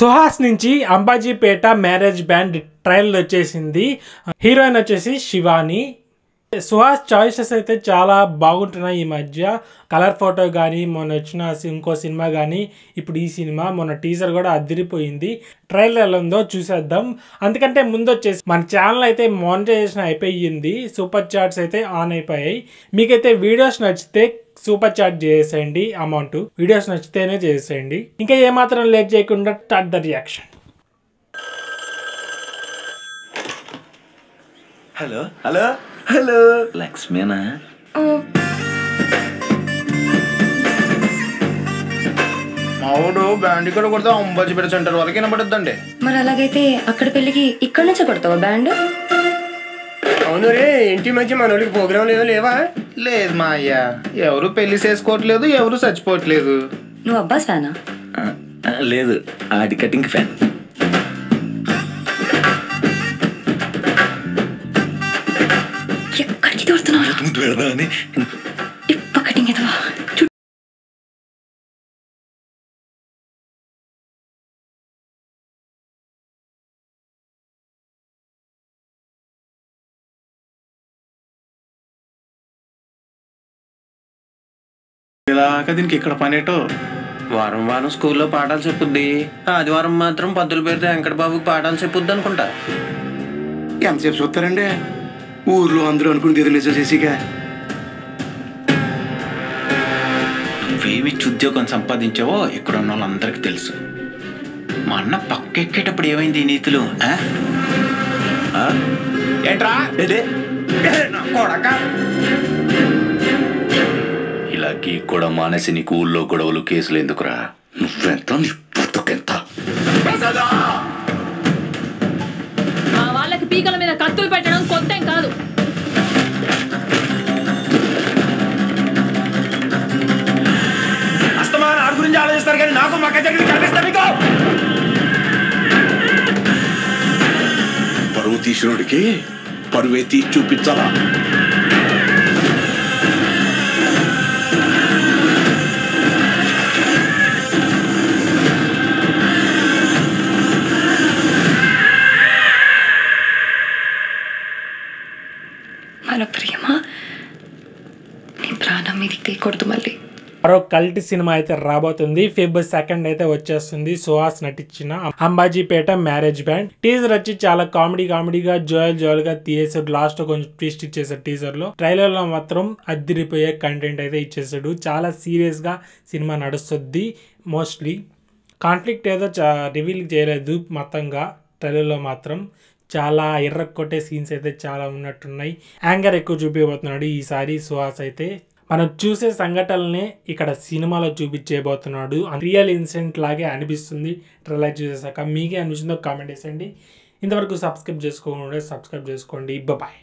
సుహాస్ నుంచి Ambajipeta marriage band trailer వచ్చేసింది. Heroine వచ్చేసి శివాని. సుహాస్ చాయిసెస్ అయితే చాలా బాగుంటున్నాయి ఈ మధ్య. కలర్ ఫోటో కానీ, మొన్న వచ్చిన ఇంకో సినిమా కానీ, ఇప్పుడు ఈ సినిమా మొన్న టీజర్ కూడా అదిరిపోయింది. ట్రైలర్ ఎలా ఉందో చూసేద్దాం. అందుకంటే ముందు వచ్చేసి మన ఛానల్ అయితే మానిటైజేషన్ అయిపోయింది. సూపర్ చాట్స్ అయితే ఆన్ అయిపోయాయి. మీకైతే వీడియోస్ నచ్చితే సూపర్ చాట్ చేసేయండి. అమౌంట్ వీడియోస్ నచ్చితేనే చేసేయండి. ఇంకా ఏమాత్రం లేట్ చేయకుండా start the reaction. Hello hello hello లక్ష్మీనా? మావుడు బ్యాండ్ ఇక్కడ కొడితే అంబాజీపేట సెంటర్ వరకు వినపడుద్దండి. మరి అలాగైతే అక్కడ పెళ్ళికి ఇక్కడ నుంచే కొడతావా బ్యాండ్? అవును రే, ఇంటి మధ్య మనోడికి ప్రోగ్రాం లేదో లేవా? లేదు మా అయ్య, ఎవరు పెళ్లి చేసుకోవట్లేదు, ఎవరు చచ్చిపోవట్లేదు. నువ్వు అబ్బాస్ ఫ్యానా? లేదు, ఆడి కటింగ్ ఫ్యాన్. ఎక్కడికి దూరుతున్నావు? ఇప్ప కటింగ్ ఎదవా. దీనికి ఇక్కడ పనేటో. వారం వారం స్కూల్లో పాఠాలు చెప్పుద్ది, ఆదివారం మాత్రం పద్దులు పెడితే వెంకటబాబుకి పాఠాలు చెప్పుద్ది అనుకుంటా. ఎంతసేపు చూస్తారండి? ఊర్లో అందరూ అనుకుని ఇది నిజం చేసిగా. నువ్వేమిచ్చి ఉద్యోగం సంపాదించావో ఇక్కడ ఉన్న వాళ్ళందరికీ తెలుసు. మా అన్న పక్కెక్కేటప్పుడు ఏమైంది ఈ నీతులు? ఏంట్రా కొడక? ఇలా గీక్ కూడా మానేసి నీకు ఊళ్ళో గొడవలు కేసులు ఎందుకురా? నువ్వెంత, నీ పుట్టుకెంత? మా వాళ్ళకి పీకల మీద కత్తులు పెట్టడం కొత్త కాదు. అస్తమాన ఆడి గురించి ఆలోచిస్తారు కానీ నాకు మక్క జరిగింది కనిపిస్తా మీకు. పరువు తీసినోడికి పరువే తీసి చూపించాలా? మన ప్రేమ నీ ప్రాణం మీదకి తీయకూడదు. మళ్ళీ మరో కల్ట్ సినిమా అయితే రాబోతుంది. February 2 అయితే వచ్చేస్తుంది. సుహాస్ నటించిన అంబాజీపేట మ్యారేజ్ బ్యాండ్. టీజర్ వచ్చి చాలా కామెడీగా జోయల్ తీసేసాడు. లాస్ట్ కొంచెం ట్విస్ట్ ఇచ్చేసాడు టీజర్ లో. ట్రైలర్ లో మాత్రం అదిరిపోయే కంటెంట్ అయితే ఇచ్చేసాడు. చాలా సీరియస్ గా సినిమా నడుస్తుంది. మోస్ట్లీ కాన్ఫ్లిక్ట్ ఏదో రివీల్ చేయలేదు మొత్తంగా. ట్రైలర్ లో మాత్రం చాలా కొట్టే సీన్స్ అయితే చాలా ఉన్నట్టున్నాయి. యాంగర్ ఎక్కువ చూపించబోతున్నాడు ఈసారి సుహాస్ అయితే. మనం చూసే సంఘటనలనే ఇక్కడ సినిమాలో చూపించబోతున్నాడు. రియల్ ఇన్సిడెంట్ లాగే అనిపిస్తుంది ట్రైలర్ చూసేసాక. మీకే అనిపిస్తుందో కామెంట్ చేసేయండి. ఇంతవరకు సబ్స్క్రైబ్ చేసుకోండి. బాయ్.